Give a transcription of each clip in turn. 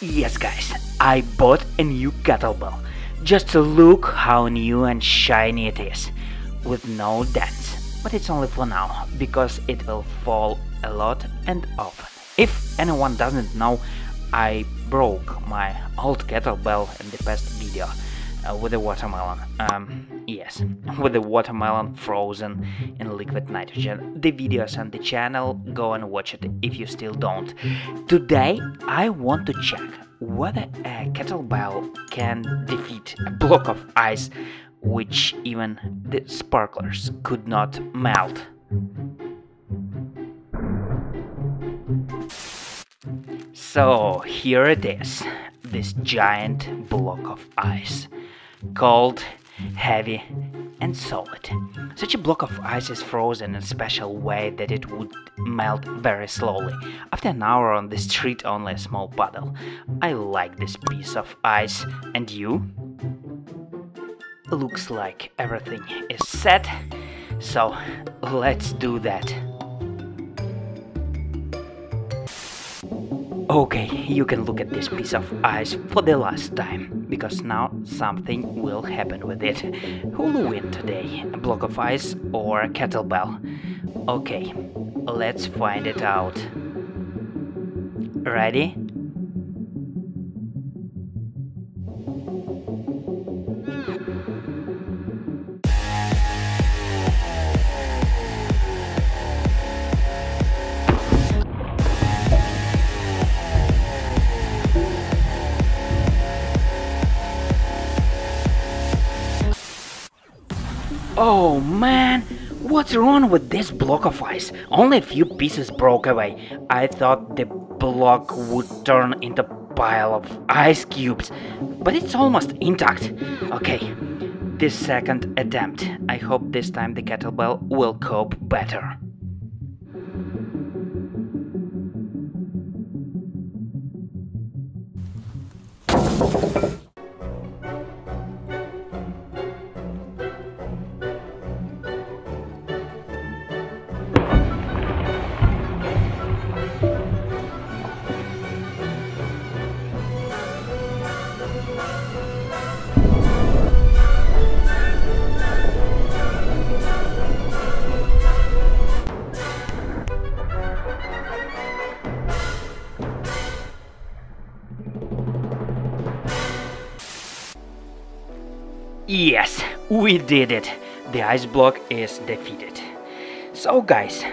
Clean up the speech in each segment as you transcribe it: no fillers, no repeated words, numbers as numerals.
Yes guys, I bought a new kettlebell. Just look how new and shiny it is, with no dents. But it's only for now, because it will fall a lot and often. If anyone doesn't know, I broke my old kettlebell in the past video with a watermelon. Yes, with the watermelon frozen in liquid nitrogen. The video's on the channel, go and watch it if you still don't. Today I want to check whether a kettlebell can defeat a block of ice which even the sparklers could not melt. So here it is, this giant block of ice, cold, heavy and solid. Such a block of ice is frozen in a special way that it would melt very slowly. After an hour on the street, only a small puddle. I like this piece of ice, and you? Looks like everything is set, so let's do that. Okay, you can look at this piece of ice for the last time, because now something will happen with it. Who will win today, a block of ice or a kettlebell? Okay, let's find it out. Ready? Oh man, what's wrong with this block of ice? Only a few pieces broke away. I thought the block would turn into a pile of ice cubes, but it's almost intact. Okay, this second attempt. I hope this time the kettlebell will cope better. Yes, we did it! The ice block is defeated. So guys,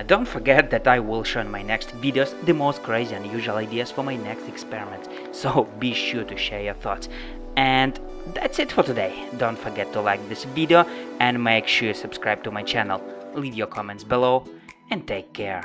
don't forget that I will show in my next videos the most crazy and unusual ideas for my next experiment, so be sure to share your thoughts. And that's it for today. Don't forget to like this video and make sure you subscribe to my channel. Leave your comments below and take care.